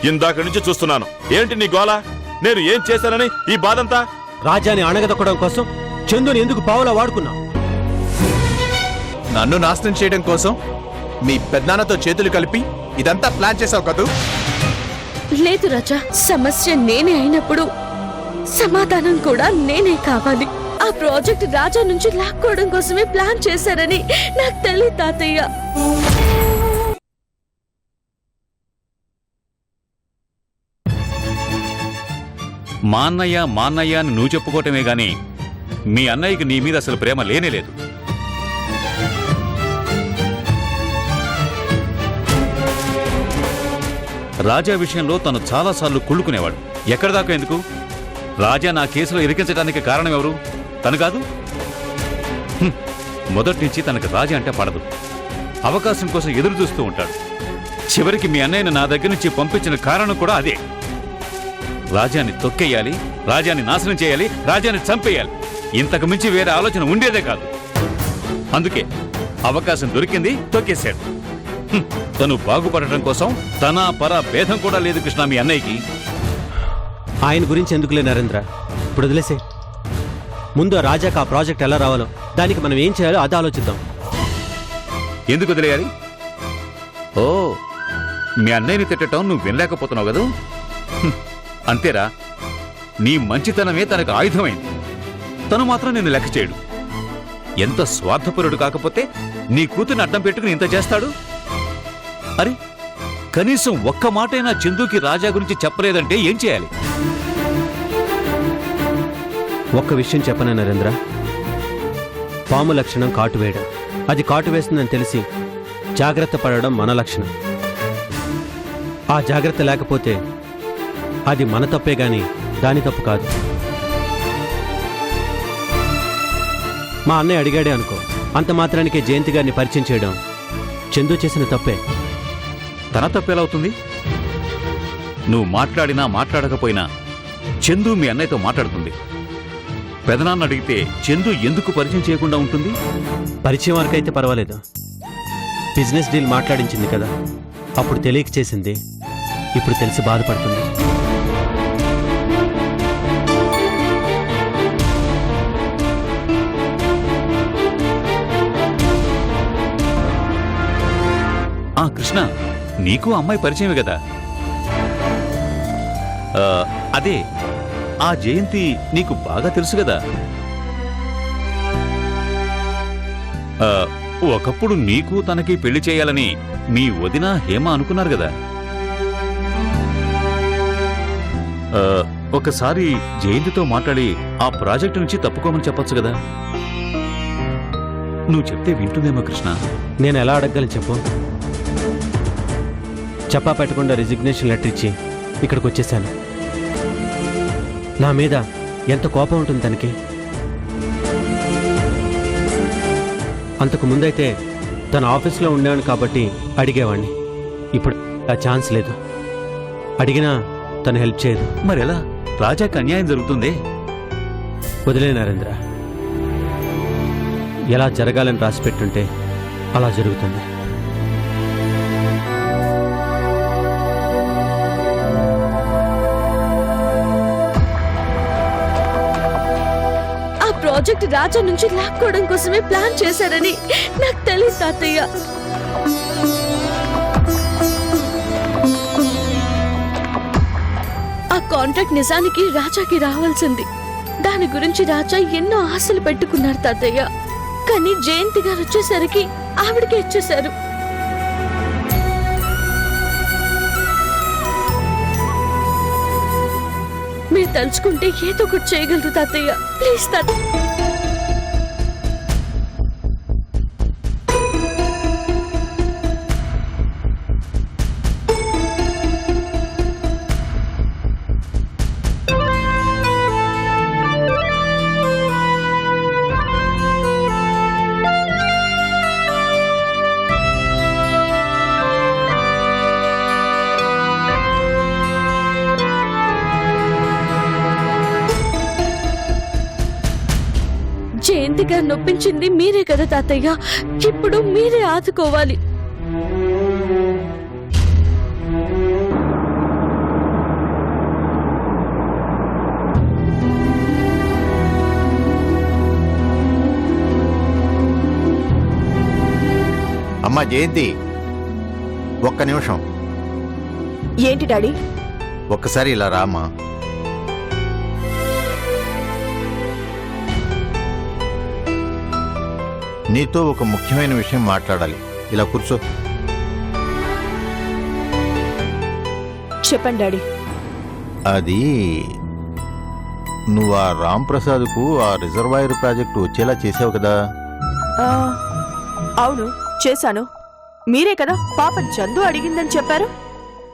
ఇందాక నుంచి చూస్తున్నాను. ఏంటి నీ గోల? నేను ఏం చేశానని ఈ బాధంతా? రాజాని అణగదొక్కడం కోసం చందుని ఎందుకు పావులా వాడుకున్నావు? నన్ను నాశనం చేయడం కోసం మీ పెద్దనాన్నతో చేతులు కలిపి ఇదంతా ప్లాన్ చేసావు కదూ? లేదు రాజా, సమస్య నేనే అయినప్పుడు సమాధానం కూడా నేనే కావాలి. ఆ ప్రాజెక్ట్ రాజా నుంచి లాక్కోవడం కోసమే ప్లాన్ చేశారని నాకు తెలియదు తాతయ్య. మా అన్నయ్య అని నువ్వు చెప్పుకోవటమే గాని మీ అన్నయ్యకి నీ మీద అసలు ప్రేమ లేనేలేదు. రాజా విషయంలో తను చాలాసార్లు కుళ్ళుకునేవాడు. ఎక్కడిదాకా ఎందుకు? రాజా నా కేసులో ఇరికించడానికి కారణం ఎవరు? తను కాదు. మొదటి నుంచి తనకు రాజా అంటే పడదు. అవకాశం కోసం ఎదురు చూస్తూ ఉంటాడు. చివరికి మీ అన్నయ్యను నా దగ్గర నుంచి పంపించిన కారణం కూడా అదే. రాజాని తొక్కేయాలి, రాజాని నాశనం చేయాలి, రాజాని చంపేయాలి. ఇంతకు మించి వేరే ఆలోచన ఉండేదే కాదు. అందుకే అవకాశం దొరికింది, తొక్కేశాడు. తను బాగుపడటం కోసం తన పర భేదం కూడా లేదు కృష్ణ మీ అన్నయ్యకి. ఆయన గురించి ఎందుకులే నరేంద్ర, ఇప్పుడు వదిలేసే. ముందు రాజాకి ఆ ప్రాజెక్ట్ ఎలా రావాలో, దానికి మనం ఏం చేయాలో అది ఆలోచిద్దాం. ఎందుకు వదిలేయాలి? ఓ, మీ అన్నయ్యని తిట్టడం నువ్వు వినలేకపోతున్నావు కదా? అంతేరా, నీ మంచితనమే తనకు ఆయుధమైంది. తను మాత్రం నిన్ను లెక్క చేయడు. ఎంత స్వార్థపరుడు కాకపోతే నీ కూతుర్ని అడ్డం పెట్టుకుని ఇంత చేస్తాడు? అరే, కనీసం ఒక్క మాటైనా చందుకి రాజా గురించి చెప్పలేదంటే ఏం చేయాలి? ఒక్క విషయం చెప్పనా నరేంద్ర, పాము లక్షణం కాటు వేయడం. అది కాటు వేస్తుందని తెలిసి జాగ్రత్త పడడం మన లక్షణం. ఆ జాగ్రత్త లేకపోతే అది మన తప్పే గాని దాని తప్పు కాదు. మా అన్నయ్య అడిగాడే అనుకో, అంత మాత్రానికే జయంతి గారిని పరిచయం చేయడం చందు చేసిన తప్పే. తన తప్పెలా అవుతుంది? నువ్వు మాట్లాడినా మాట్లాడకపోయినా చందు మీ అన్నయ్యతో మాట్లాడుతుంది. పెదనాన్న అడిగితే చందు ఎందుకు పరిచయం చేయకుండా ఉంటుంది? పరిచయం వరకైతే పర్వాలేదు. బిజినెస్ డీల్ మాట్లాడించింది కదా, అప్పుడు తెలియక చేసింది, ఇప్పుడు తెలిసి బాధపడుతుంది. కృష్ణ, నీకు అమ్మాయి పరిచయమే కదా? అదే, ఆ జయంతి నీకు బాగా తెలుసు కదా? ఒకప్పుడు నీకు తనకి పెళ్లి చేయాలని మీ వదిన హేమ అనుకున్నారు కదా? ఒకసారి జయంతితో మాట్లాడి ఆ ప్రాజెక్టు నుంచి తప్పుకోమని చెప్పొచ్చు కదా? నువ్వు చెప్తే వింటుందేమో కృష్ణ. నేను ఎలా అడగగలను చెప్పు? చెప్పా పెట్టకుండా రిజిగ్నేషన్ లెటర్ ఇచ్చి ఇక్కడికి వచ్చేసాను. నా మీద ఎంత కోపం ఉంటుంది తనకి. అంతకు ముందైతే తన ఆఫీస్లో ఉండేవాడిని కాబట్టి అడిగేవాడిని. ఇప్పుడు ఆ ఛాన్స్ లేదు. అడిగినా తను హెల్ప్ చేయదు. మరెలా? రాజాకి అన్యాయం జరుగుతుంది. వదిలే నరేంద్ర, ఎలా జరగాలని రాసిపెట్టుంటే అలా జరుగుతుంది. ప్రాజెక్ట్ రాజా నుంచి లాక్కోవడం కోసమే ప్లాన్ చేశారని నాకు తెలియదు తాతయ్య. ఆ కాంట్రాక్ట్ నిజానికి రాజాకి రావాల్సింది. దాని గురించి రాజా ఎన్నో ఆశలు పెట్టుకున్నారు తాతయ్య. కానీ జయంతి గారు వచ్చేసరికి ఆవిడకే ఇచ్చేశారు. మీరు తలుచుకుంటే ఏదో ఒకటి చేయగలరు తాతయ్య. ప్లీజ్ తాతయ్య. జయంతి గారు నొప్పించింది మీరే కదా తాతయ్య. ఇప్పుడు మీరే ఆదుకోవాలి. అమ్మా జయంతి, ఒక్క నిమిషం. ఏంటి డాడీ? ఒక్కసారి ఇలా రామ్మా. నీతో ఒక ముఖ్యమైన విషయం మాట్లాడాలి. ఇలా కూర్చో. చెప్పండి డాడీ. అది నువ్వు ఆ రామ్ ప్రసాద్కు ఆ రిజర్వాయర్ ప్రాజెక్టు వచ్చేలా చేసావు కదా. ఆ, అవును చేశాను. మీరే కదా పాపం చందు అడిగిందని చెప్పారు.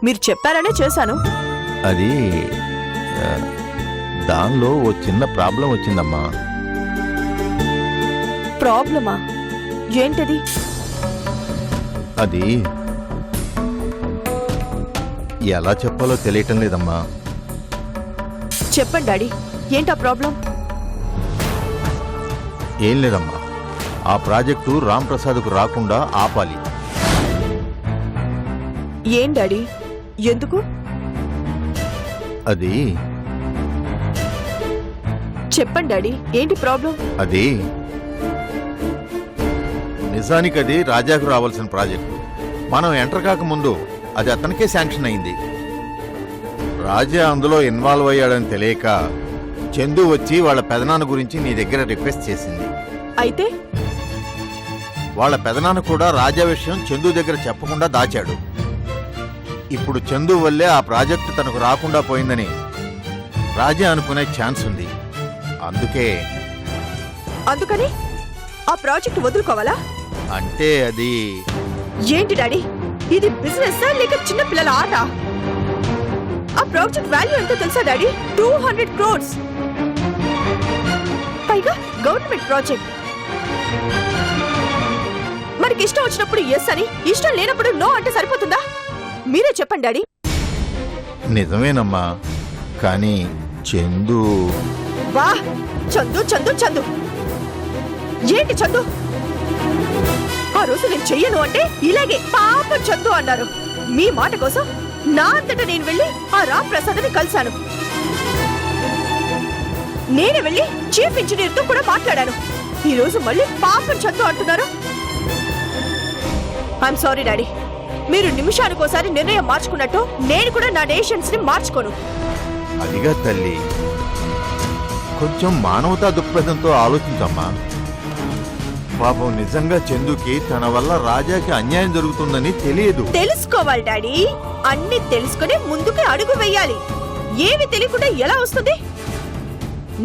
మీరు చెప్పారనే చేశాను. అది దానిలో ఓ చిన్న ప్రాబ్లం వచ్చిందమ్మా. ప్రాబ్లమా? ఏంటది? అది ఎలా చెప్పాలో తెలియటం లేదమ్మా. చెప్పండి డాడీ, ఏంటా ప్రాబ్లం? ఏం లేదమ్మా, ఆ ప్రాజెక్టు రామ్ ప్రసాద్కు రాకుండా ఆపాలి. ఏం డాడీ, ఎందుకు? అది చెప్పండి డాడీ, ఏంటి ప్రాబ్లం? అది నిజానికి అది రాజాకు రావాల్సిన ప్రాజెక్టు. మనం ఎంటర్ కాకముందు అది అతనికే శాంక్షన్ అయింది. రాజా అందులో ఇన్వాల్వ్ అయ్యాడని తెలియక చందు వచ్చి వాళ్ళ పెదనాన్న గురించి నీ దగ్గర రిక్వెస్ట్ చేసింది. అయితే వాళ్ళ పెదనాన్న కూడా రాజా విషయం చందు దగ్గర చెప్పకుండా దాచాడు. ఇప్పుడు చందు వల్లే ఆ ప్రాజెక్టు తనకు రాకుండా పోయిందని రాజా అనుకునే ఛాన్స్ ఉంది. అందుకని ఆ ప్రాజెక్ట్ వదులుకోవాలా? అంటే అది ఏంటి డాడీ, ఇది బిజినెస్ లేక చిన్న పిల్లల ఆట? ఆ ప్రాజెక్ట్ వాల్యూ ఎంతో తెలుసా డాడీ? 200 crores. పైగా గవర్నమెంట్ ప్రాజెక్ట్. మనకి ఇష్టం వచ్చినప్పుడు ఎస్ అని, ఇష్టం లేనప్పుడు నో అంటే సరిపోతుందా? మీరే చెప్పండి డాడీ. నిజమేనమ్మా, కానీ చందు వా, చందు చందు చందు. ఏంటి చందు? ఆ రోజు నేను చెయ్యను అంటే ఇలాగే పాపం చందు అన్నారు. మీ మాట కోసం నా అంతటా నేను వెళ్ళి ఆ రామ్ ప్రసాద్ని కలిశాను. నేనే వెళ్ళి చీఫ్ ఇంజనీర్ తో కూడా మాట్లాడాను. ఈ రోజు మళ్ళీ పాపం చందు అంటున్నారు. ఐఎమ్ సారీ డాడీ, మీరు నిమిషానికోసారి నిర్ణయం మార్చుకున్నట్టు నేను కూడా నా డెసిషన్స్ ని మార్చుకోను. అదిగా తల్లి, కొంచెం మానవతా దృక్పథంతో ఆలోచించమ్మా. పాపం నిజంగా చందుకి తన వల్ల రాజాకి అన్యాయం జరుగుతుందని తెలియదు. తెలుసుకోవాలి డాడీ, అన్ని తెలుసుకుని ముందుకి అడుగు వెయ్యాలి. ఏమి తెలియకుండా ఎలా వస్తుంది?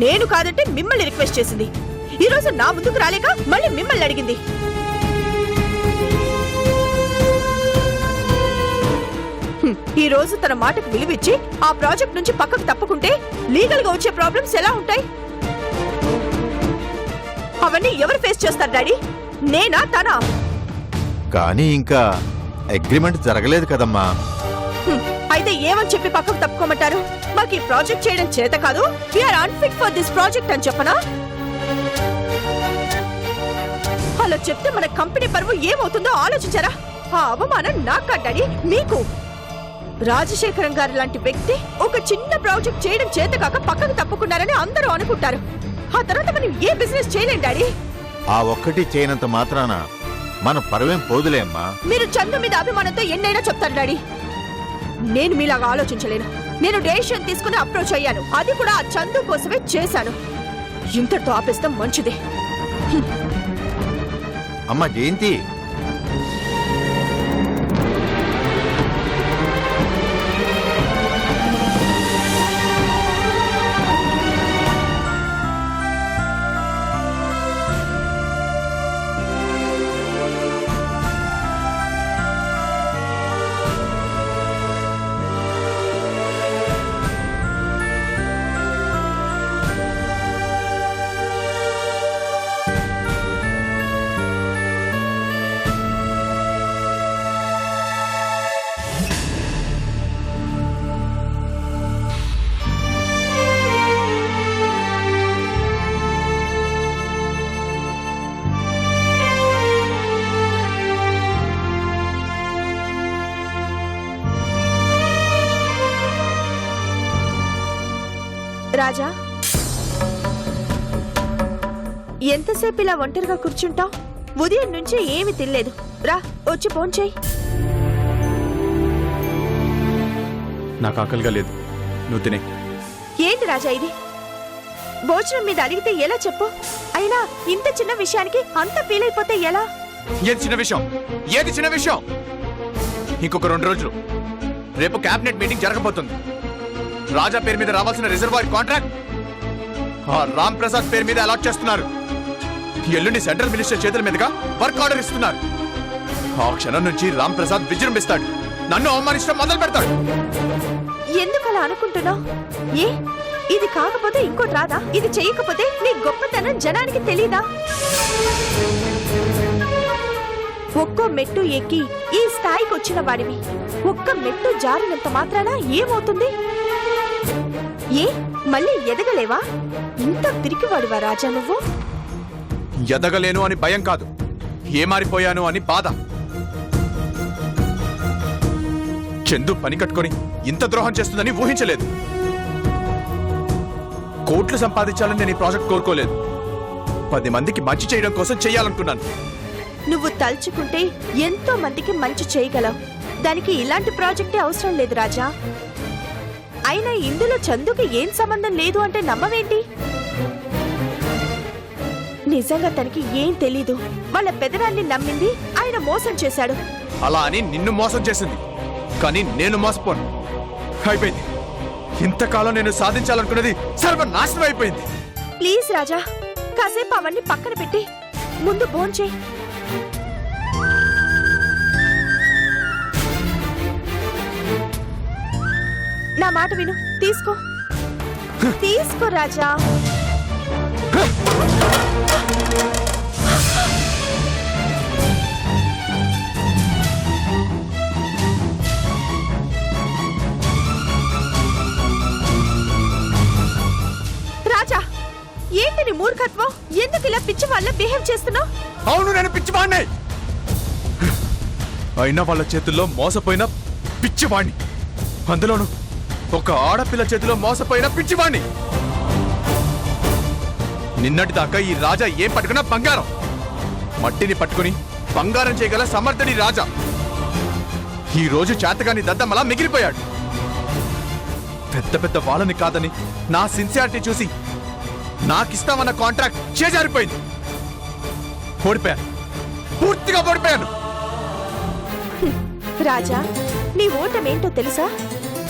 నేను కాదంటే మిమ్మల్ని రిక్వెస్ట్ చేసింది. ఈ రోజు నా ముందుకు రాలేక మళ్ళీ మిమ్మల్ని అడిగింది. ఈ రోజు తన మాటకు విలువిచ్చి ఆ ప్రాజెక్ట్ నుంచి పక్కకు తప్పుకుంటే లీగల్ గా వచ్చే ప్రాబ్లమ్స్ ఎలా ఉంటాయి? అవన్నీ ఎవరు ఫేస్ చేస్తారు డాడీ? నేనా తనా? కానీ ఇంకా అగ్రిమెంట్ జరగలేదు కదమ్మా. అయితే ఏమని చెప్పి పక్కకు తప్పుకోమంటారు? మాకు ఈ ప్రాజెక్ట్ చేయడం చేత కాదు, we are unfit for this project అని చెప్పనా? అలా చెప్తే మన కంపెనీ పరువు ఏమవుతుందో ఆలోచించారా? ఆ అవమానం నాకు డాడీ, మీకు. రాజశేఖరం గారు లాంటి వ్యక్తి ఒక చిన్న ప్రాజెక్ట్ చేయడం చేత కాక పక్కకు తప్పుకున్నారని అందరూ అనుకుంటారు. ఆ తర్వాత మనం ఏ బిజినెస్ చేయలేం డాడీ. ఆ ఒక్కటి చేయనంత మాత్రాన మన పరువేం పోదులే అమ్మా. మీరు చందు మీద అభిమానంతో ఎన్నైనా చెప్తారు డాడీ. నేను మీలాగా ఆలోచించలేను. నేను డెసిషన్ తీసుకుని అప్రోచ్ అయ్యాను, అది కూడా ఆ చందు కోసమే చేశాను. ఇంతటితో ఆపేస్తాం మంచిదే. అమ్మా జయంతి, రాజా, ఎంతసేపు ఇలా ఒంటరిగా కూర్చుంటావు? ఉదయం నుంచి ఏమి తినలేదు. రా వచ్చి భోంచేయ్. నాకు ఆకలిగా లేదు, నువ్వు తినే. ఏంటి రాజా ఇది? భోజనం మీద అడిగితే ఎలా చెప్పు? అయినా ఇంత చిన్న విషయానికి అంత ఫీల్ అయిపోతే ఎలా? ఏది చిన్న విషయం? ఏది చిన్న విషయం? ఇంకొక 2 రోజులు రేపు క్యాబినెట్ మీటింగ్ జరగబోతుంది. రాజా పేరు మీద రావాల్సిన రిజర్వాయర్ కాంట్రాక్ట్ ఆ రామ్ ప్రసాద్ పేరు మీద అలాట్ చేస్తున్నారు. ఎల్లుండి సెంట్రల్ మినిస్టర్ చేతుల మీదుగా వర్క్ ఆర్డర్ ఇస్తున్నారు. ఆ క్షణం నుంచి రామ్ ప్రసాద్ విజృంభిస్తాడు, నన్ను అవమానించడం మొదలు పెడతాడు. ఎందుకు అలా అనుకుంటున్నావు? ఏ ఇది కాకపోతే ఇంకోటి రాదా? ఇది చేయకపోతే నీ గొప్పతనం జనానికి తెలీదా? ఒక్కో మెట్టు ఎక్కి ఈ స్థాయికి వచ్చిన వాడివి ఒక్క మెట్టు జారినంత మాత్రాన ఏమవుతుంది? ఏ మళ్ళీ ఎదగలేవా? ఇంత పిరికివాడువా రాజా నువ్వు? ఎదగలేను అని భయం కాదు, ఏమారిపోయాను అని బాధ. చందు పని కట్టుకొని ఇంత ద్రోహం చేస్తుందని ఊహించలేదు. కోట్లు సంపాదించాలని నేను ఈ ప్రాజెక్ట్ కోరుకోలేదు. 10 మందికి మంచి చేయడం కోసం చేయాలనుకున్నాను. నువ్వు తలుచుకుంటే ఎంతో మందికి మంచి చేయగలవు. దానికి ఇలాంటి ప్రాజెక్టే అవసరం లేదు రాజా. అయినా ఇందులో చందుకి ఏం సంబంధం లేదు అంటే నమ్మవేంటి? నిజంగా తనకి ఏం తెలీదు. వాళ్ళ పెదనాన్ని నమ్మింది ఆయన మోసం చేశాడు. అలా అని నిన్ను మోసం చేసింది, కానీ నేను మోసపోను. అయిపోయింది. ఇంతకాలం నేను సాధించాలనుకున్నది సర్వనాశనం అయిపోయింది. ప్లీజ్ రాజా, కాసేపు అవన్నీ పక్కన పెట్టి ముందు భోంచేయ్. నా మాట విను, తీసుకో తీసుకో రాజా. రాజా, ఏంటి నీ మూర్ఖత్వం? ఎందుకు ఇలా పిచ్చి వాళ్ళ బిహేవ్ చేస్తున్నావు? అవును, నేను పిచ్చివాణ్ణి. అయినా వాళ్ళ చేతుల్లో మోసపోయిన పిచ్చివాణ్ణి. అందులోను ఒక ఆడపిల్ల చేతిలో మోసపోయిన పిచ్చివాణ్ణి. నిన్నటి దాకా ఈ రాజా ఏం పట్టుకున్నా బంగారం. మట్టిని పట్టుకుని బంగారం చేయగల సమర్థుడి రాజా ఈ రోజు చేతగాని దద్దమ్మలా మిగిలిపోయాడు. పెద్ద పెద్ద వాళ్ళని కాదని నా సిన్సియారిటీ చూసి నాకిస్తామన్న కాంట్రాక్ట్ చేజారిపోయింది. ఓడిపోయాను, పూర్తిగా ఓడిపోయాను. రాజా, నీ ఓటమేంటో తెలుసా?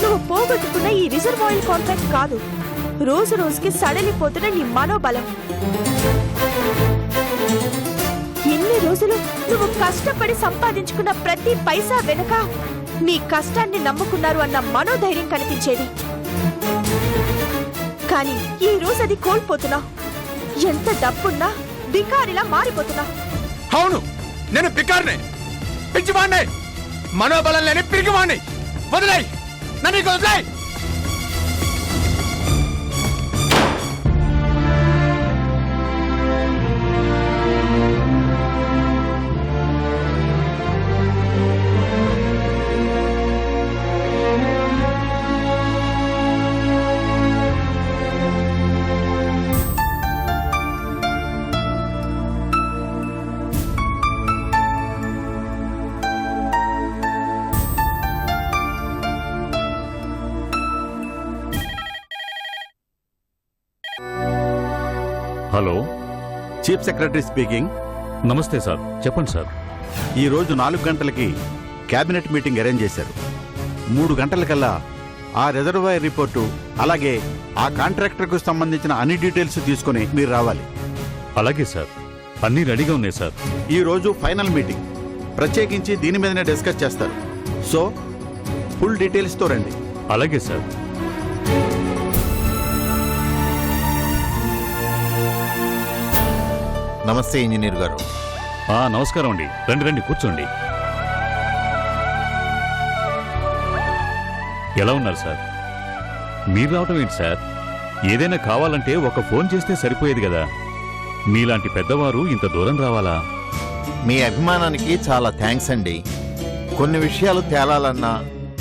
నువ్వు పోగొట్టుకున్న ఈ రిజర్వాయర్ కాంట్రాక్ట్ కాదు, రోజు రోజుకి సడలిపోతున్న నీ మనోబలం. ఎన్ని రోజులు నువ్వు కష్టపడి సంపాదించుకున్న ప్రతి పైసా వెనుక నీ కష్టాన్ని నమ్ముకున్నారు అన్న మనోధైర్యం కనిపించేది. కానీ ఈ రోజు అది కోల్పోతున్నావు. ఎంత డబ్బున్నా బికారిలా మారిపోతున్నావు. అవును, నేను బికార్నే, పిచ్చివాణ్ణే, మనోబలం లేని పిరిగివాణ్ణి. వదిలేయ్, నన్ను వదిలేయ్. Hello, chief secretary speaking. నమస్తే సార్, చెప్పండి సార్. ఈ రోజు 4 గంటలకి కేబినెట్ మీటింగ్ అరేంజ్ చేశారు. 3 గంటలకల్లా ఆ రిజర్వాయర్ రిపోర్టు అలాగే ఆ కాంట్రాక్టర్కు సంబంధించిన అన్ని డీటెయిల్స్ తీసుకుని మీరు రావాలి. అలాగే సార్, అన్నీ రెడీగా ఉన్నాయి సార్. ఈ రోజు ఫైనల్ మీటింగ్, ప్రత్యేకించి దీని మీదనే డిస్కస్ చేస్తారు. సో ఫుల్ డీటెయిల్స్తో రండి. అలాగే సార్. నమస్తే ఇంజనీర్ గారు. నమస్కారం అండి. రండి రండి, కూర్చోండి. ఎలా ఉన్నారు సార్? మీరు రావటం ఏంటి సార్? ఏదైనా కావాలంటే ఒక ఫోన్ చేస్తే సరిపోయేది కదా. మీలాంటి పెద్దవారు ఇంత దూరం రావాలా? మీ అభిమానానికి చాలా థ్యాంక్స్ అండి. కొన్ని విషయాలు తేలాలన్నా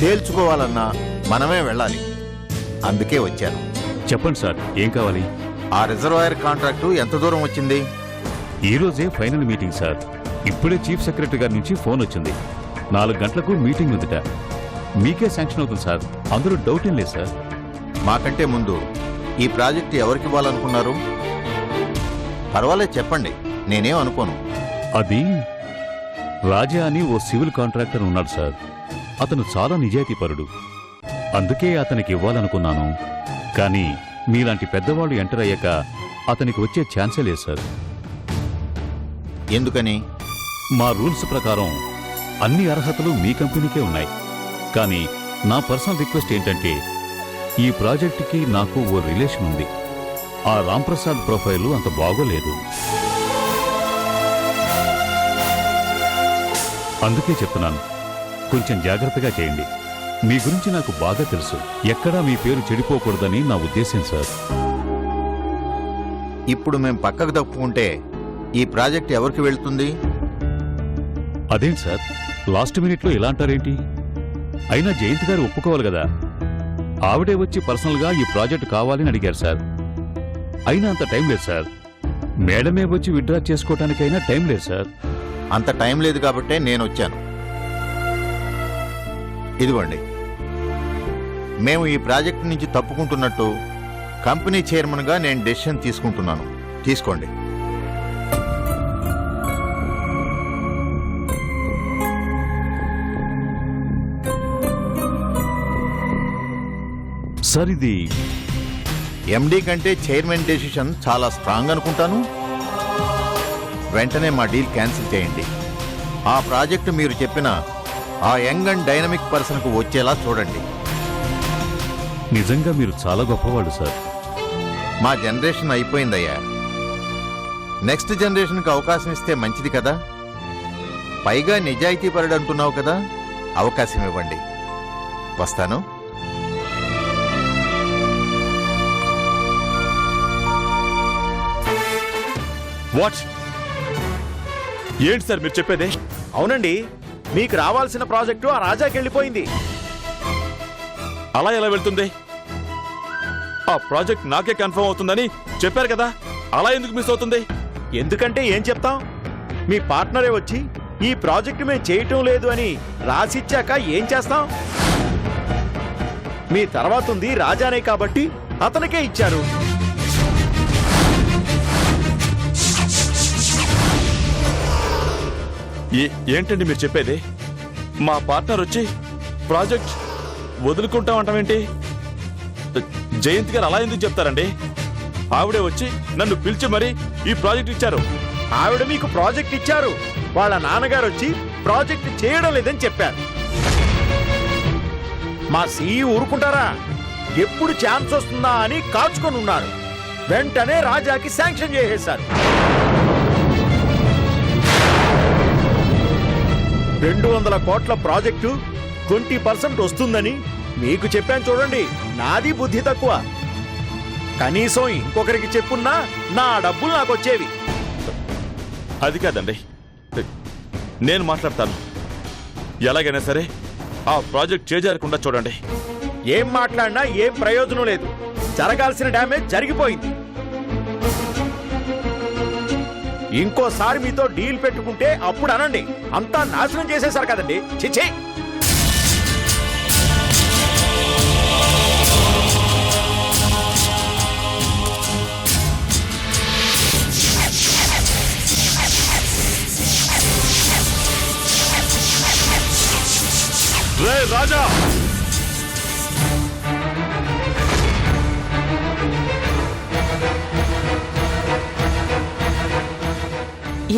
తేల్చుకోవాలన్నా మనమే వెళ్ళాలి, అందుకే వచ్చాను. చెప్పండి సార్, ఏం కావాలి? ఆ రిజర్వాయర్ కాంట్రాక్టు ఎంత దూరం వచ్చింది? ఈ రోజే ఫైనల్ మీటింగ్ సార్. ఇప్పుడే చీఫ్ సెక్రటరీ గారి నుంచి ఫోన్ వచ్చింది. 4 గంటలకు మీటింగ్ ఉందిట. మీకే శాంక్షన్ అవుతుంది సార్, అందులో డౌట్ ఏం లేదు సార్. మాకంటే ముందు ఈ ప్రాజెక్ట్ ఎవరికి ఇవ్వాలనుకున్నారు? పర్వాలేదు చెప్పండి, నేనేం అనుకోను. అది రాజా అని ఓ సివిల్ కాంట్రాక్టర్ ఉన్నాడు సార్. అతను చాలా నిజాయితీపరుడు. అందుకే అతనికి ఇవ్వాలనుకున్నాను. కానీ మీలాంటి పెద్దవాళ్ళు ఎంటర్ అయ్యాక అతనికి వచ్చే ఛాన్సే లేదు సార్. ఎందుకని? మా రూల్స్ ప్రకారం అన్ని అర్హతలు మీ కంపెనీకే ఉన్నాయి. కానీ నా పర్సనల్ రిక్వెస్ట్ ఏంటంటే, ఈ ప్రాజెక్టుకి నాకు ఓ రిలేషన్ ఉంది. ఆ రాంప్రసాద్ ప్రొఫైలు అంత బాగోలేదు. అందుకే చెప్తున్నాను, కొంచెం జాగ్రత్తగా చేయండి. మీ గురించి నాకు బాగా తెలుసు. ఎక్కడా మీ పేరు చెడిపోకూడదని నా ఉద్దేశం సార్. ఇప్పుడు మేం పక్కకు తప్పుకుంటే ఈ ప్రాజెక్ట్ ఎవరికి వెళ్తుంది? అదేంటి సార్, లాస్ట్ మినిట్లో ఇలా అంటారేంటి? అయినా జయంత్ గారు ఒప్పుకోవాలి కదా. ఆవిడే వచ్చి పర్సనల్గా ఈ ప్రాజెక్ట్ కావాలని అడిగారు సార్. అయినా అంత టైం లేదు సార్. మేడమే వచ్చి విత్డ్రా చేసుకోవటానికైనా టైం లేదు సార్. అంత టైం లేదు కాబట్టే నేను వచ్చాను. ఇదిగోండి, మేము ఈ ప్రాజెక్ట్ నుంచి తప్పుకుంటున్నట్టు కంపెనీ చైర్మన్గా నేను డెసిషన్ తీసుకుంటున్నాను. తీసుకోండి. సార్ ఇది ఎండీ కంటే చైర్మన్ డెసిషన్ చాలా స్ట్రాంగ్ అనుకుంటాను. వెంటనే మా డీల్ క్యాన్సిల్ చేయండి. ఆ ప్రాజెక్టు మీరు చెప్పిన ఆ యంగ్ అండ్ డైనమిక్ పర్సన్కు వచ్చేలా చూడండి. నిజంగా మీరు చాలా గొప్పవాళ్ళు సార్. మా జనరేషన్ అయిపోయిందయ్యా. నెక్స్ట్ జనరేషన్కి అవకాశం ఇస్తే మంచిది కదా. పైగా నిజాయితీపరుడు అంటున్నావు కదా, అవకాశం ఇవ్వండి. వస్తాను. వాట్? ఏంటి సార్ మీరు చెప్పేది? అవునండి, మీకు రావాల్సిన ప్రాజెక్టు ఆ రాజాకి వెళ్ళిపోయింది. అలా ఎలా వెళ్తుంది? ఆ ప్రాజెక్ట్ నాకే కన్ఫర్మ్ అవుతుందని చెప్పారు కదా, అలా ఎందుకు మిస్ అవుతుంది? ఎందుకంటే ఏం చెప్తాం, మీ పార్ట్నరే వచ్చి ఈ ప్రాజెక్టు మేము చేయటం లేదు అని రాసిచ్చాక ఏం చేస్తాం? మీ తర్వాత ఉంది రాజానే కాబట్టి అతనికే ఇచ్చారు. ఏంటండి మీరు చెప్పేది? మా పార్ట్నర్ వచ్చి ప్రాజెక్ట్ వదులుకుంటామంటామేంటి? జయంత్ గారు అలా ఎందుకు చెప్తారండి? ఆవిడే వచ్చి నన్ను పిలిచి మరీ ఈ ప్రాజెక్ట్ ఇచ్చారు. ఆవిడ మీకు ప్రాజెక్ట్ ఇచ్చారు, వాళ్ళ నాన్నగారు వచ్చి ప్రాజెక్ట్ చేయడం లేదని చెప్పారు. మా సీఈ ఊరుకుంటారా? ఎప్పుడు ఛాన్స్ వస్తుందా అని కాచుకొని ఉన్నారు. వెంటనే రాజాకి శాంక్షన్ చేసేశారు. 200 కోట్ల ప్రాజెక్టు 20% వస్తుందని మీకు చెప్పాను చూడండి. నాది బుద్ధి తక్కువ. కనీసం ఇంకొకరికి చెప్పున్నా నా డబ్బులు నాకు వచ్చేవి. అది కాదండి, నేను మాట్లాడతాను. ఎలాగైనా సరే ఆ ప్రాజెక్ట్ చేజారకుండా చూడండి. ఏం మాట్లాడినా ఏం ప్రయోజనం లేదు. జరగాల్సిన డ్యామేజ్ జరిగిపోయింది. ఇంకోసారి మీతో డీల్ పెట్టుకుంటే అప్పుడు అనండి, అంతా నాశనం చేసేశారు కదండి. చిచ్చే. రే రాజా,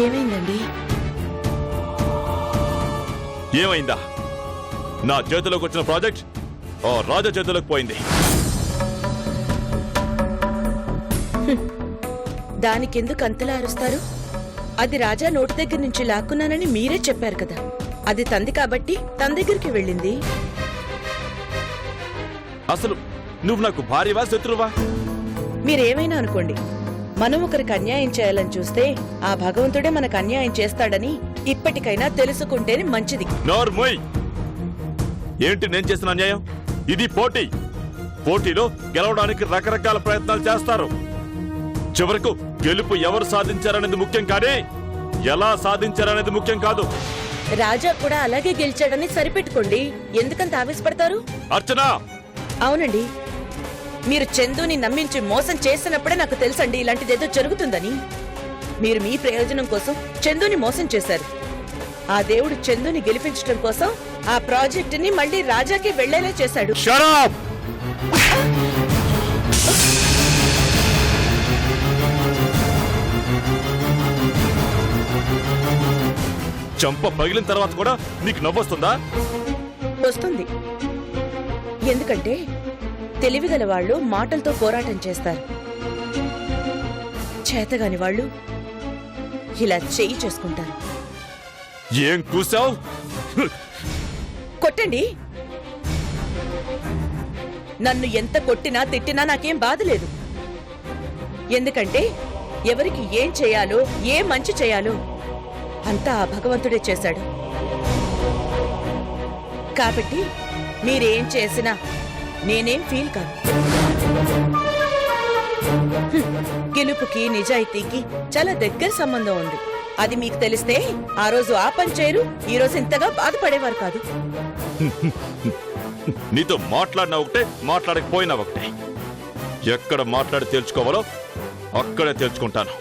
ఏమైందండి? ఏమైందా? నా చేతిలోకి వచ్చిన ప్రాజెక్ట్ ఓ రాజా చేతిలోకి పోయింది. దానికెందుకు అంతలా అరుస్తారు? అది రాజా నోటి దగ్గర నుంచి లాక్కున్నానని మీరే చెప్పారు కదా. అది తంది కాబట్టి తన దగ్గరికి వెళ్ళింది. అసలు నువ్వు నాకు భార్యవా శత్రువా? మీరేమైనా అనుకోండి, మనం ఒకరికి అన్యాయం చేయాలని చూస్తే ఆ భగవంతుడే మనకు అన్యాయం చేస్తాడని ఇప్పటికైనా తెలుసుకుంటేనే మంచిది. నోర్మోయ్! ఏంటి నేను చేసిన అన్యాయం? ఇది పోటీ. పోటీలో గెలవడానికి రకరకాల ప్రయత్నాలు చేస్తారు. చివరకు గెలుపు ఎవరు సాధించారనేది ముఖ్యం కానీ ఎలా సాధించారనేది ముఖ్యం కాదు. రాజా కూడా అలాగే గెలిచాడని సరిపెట్టుకోండి. ఎందుకంత ఆవేశపడతారు? అర్చన, అవునండి, మీరు చందుని నమ్మించి మోసం చేసినప్పుడే నాకు తెలుసండి ఇలాంటిదేదో జరుగుతుందని. మీరు మీ ప్రయోజనం కోసం చందుని మోసం చేశారు. ఆ దేవుడు చందుని గెలిపించడం కోసం ఆ ప్రాజెక్టుని మళ్ళీ రాజాకి వెళ్లేలా చేశాడు. shut up! చంప పగిలిన తర్వాత కూడా నీకు నవ్వొస్తుందా? వస్తుంది. ఎందుకంటే తెలివిగల వాళ్ళు మాటలతో పోరాటం చేస్తారు. చేతగాని వాళ్ళు ఇలా చెయ్యి చేసుకుంటారు. ఏం కూసావు? కొట్టండి. నన్ను ఎంత కొట్టినా తిట్టినా నాకేం బాధ లేదు. ఎందుకంటే ఎవరికి ఏం చేయాలో ఏ మంచి చేయాలో అంతా ఆ భగవంతుడే చేశాడు. కాబట్టి మీరేం చేసినా నేనేం ఫీల్ కాను. గెలుపుకి నిజాయితీకి చాలా దగ్గర సంబంధం ఉంది. అది మీకు తెలిస్తే ఆ రోజు ఆ పని చేయరు, ఈ రోజు ఇంతగా బాధపడేవారు కాదు. నీతో మాట్లాడినా ఒకటే, మాట్లాడకపోయినా ఒకటే. ఎక్కడ మాట్లాడి తేల్చుకోవాలో అక్కడే తేల్చుకుంటాను.